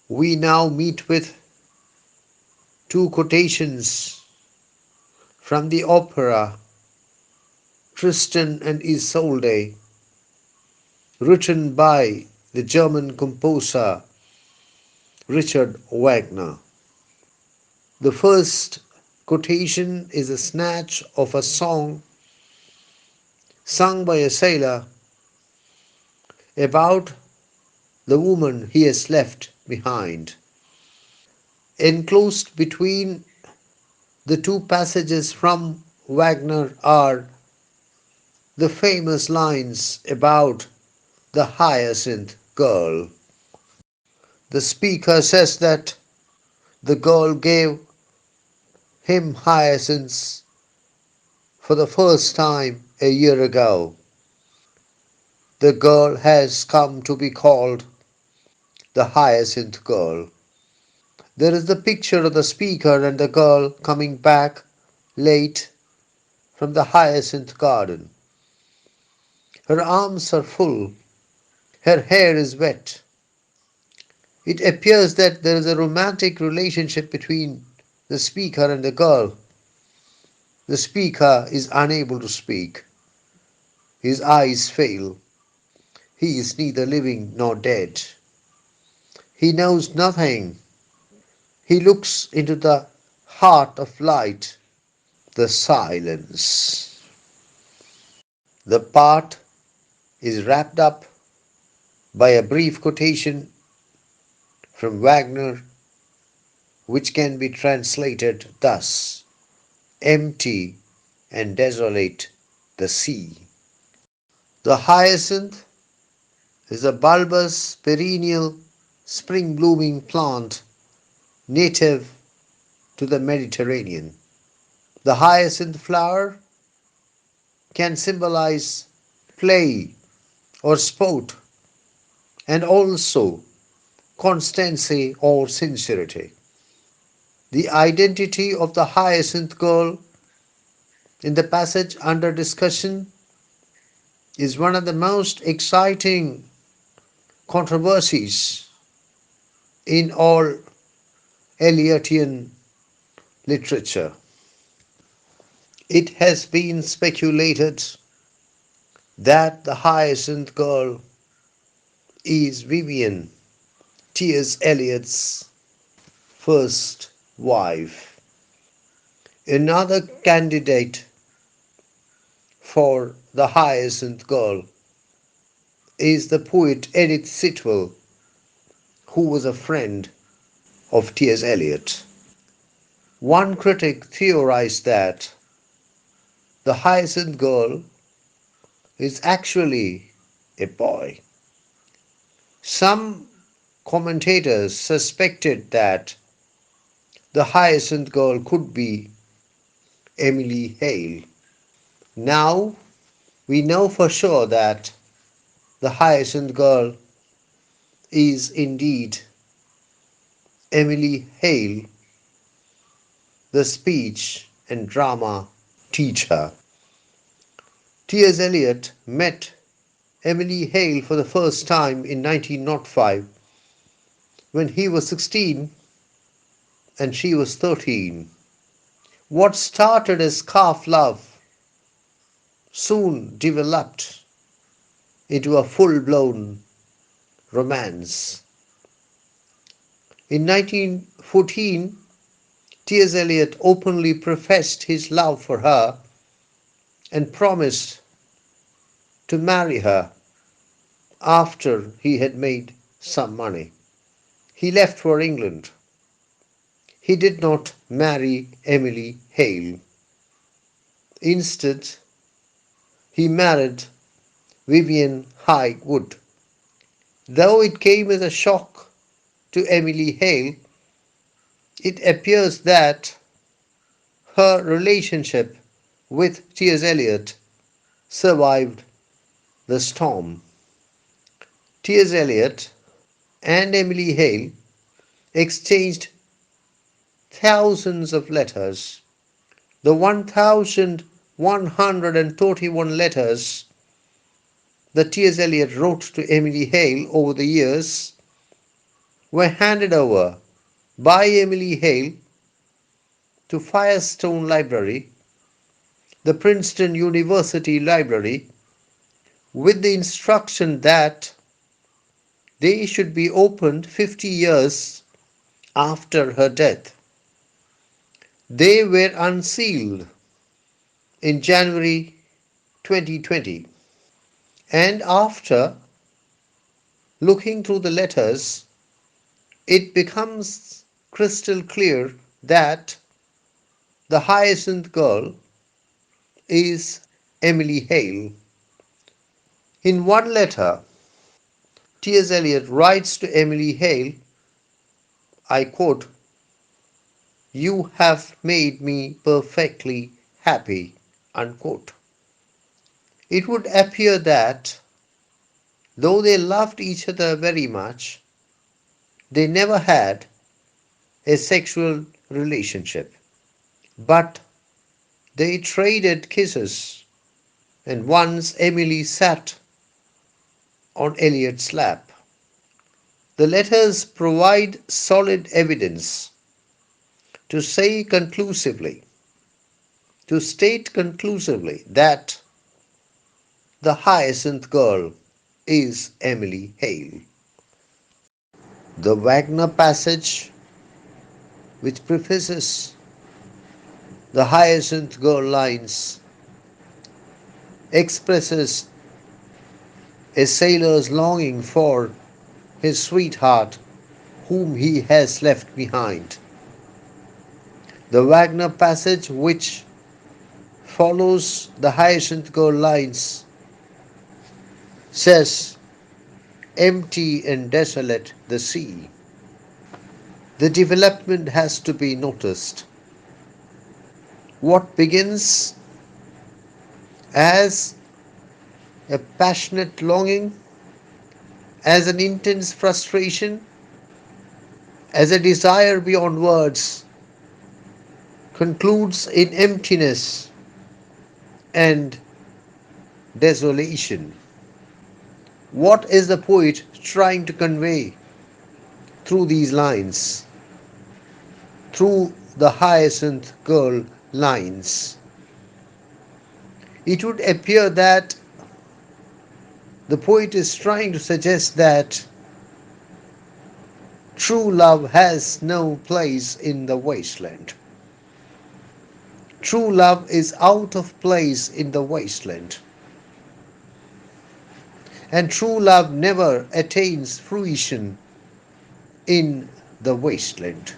We now meet with two quotations from the opera Tristan and Isolde, written by the German composer Richard Wagner. The first quotation is a snatch of a song sung by a sailor about the woman he has left behind. Enclosed between the two passages from Wagner are the famous lines about the hyacinth girl. The speaker says that the girl gave him hyacinths for the first time a year ago. The girl has come to be called the hyacinth girl. There is the picture of the speaker and the girl coming back late from the hyacinth garden. Her arms are full, her hair is wet. It appears that there is a romantic relationship between the speaker and the girl. The speaker is unable to speak. His eyes fail. He is neither living nor dead. He knows nothing. He looks into the heart of light, the silence. The part is wrapped up by a brief quotation from Wagner, which can be translated thus: empty and desolate the sea. The hyacinth is a bulbous, perennial, spring-blooming plant native to the Mediterranean. The hyacinth flower can symbolize play or sport, and also constancy or sincerity. The identity of the hyacinth girl in the passage under discussion is one of the most exciting controversies in all Eliotian literature. It has been speculated that the hyacinth girl is Vivian, T.S. Eliot's first wife. Another candidate for the hyacinth girl is the poet Edith Sitwell, who was a friend of T.S. Eliot. One critic theorized that the hyacinth girl is actually a boy. Some commentators suspected that the hyacinth girl could be Emily Hale. Now we know for sure that the hyacinth girl is indeed Emily Hale, the speech and drama teacher. T.S. Eliot met Emily Hale for the first time in 1905 when he was 16 and she was 13. What started as calf love soon developed into a full-blown romance. In 1914, T.S. Eliot openly professed his love for her and promised to marry her after he had made some money. He left for England. He did not marry Emily Hale. Instead, he married Vivian Highwood. Though it came as a shock to Emily Hale, it appears that her relationship with T.S. Eliot survived the storm. T.S. Eliot and Emily Hale exchanged thousands of letters. The 1,131 letters that T.S. Eliot wrote to Emily Hale over the years were handed over by Emily Hale to Firestone Library, the Princeton University Library, with the instruction that they should be opened 50 years after her death. They were unsealed in January 2020. And after looking through the letters, it becomes crystal clear that the Hyacinth Girl is Emily Hale. In one letter, T.S. Eliot writes to Emily Hale, I quote, "You have made me perfectly happy." Unquote. It would appear that, though they loved each other very much, they never had a sexual relationship. But they traded kisses, and once Emily sat on Eliot's lap. The letters provide solid evidence to say conclusively, to state conclusively that the Hyacinth Girl is Emily Hale. The Wagner passage, which prefaces the Hyacinth Girl lines, expresses a sailor's longing for his sweetheart whom he has left behind. The Wagner passage, which follows the Hyacinth Girl lines, says, empty and desolate the sea. The development has to be noticed. What begins as a passionate longing, as an intense frustration, as a desire beyond words, concludes in emptiness and desolation. What is the poet trying to convey through these lines, through the Hyacinth Girl lines? It would appear that the poet is trying to suggest that true love has no place in the wasteland. True love is out of place in the wasteland. And true love never attains fruition in the wasteland.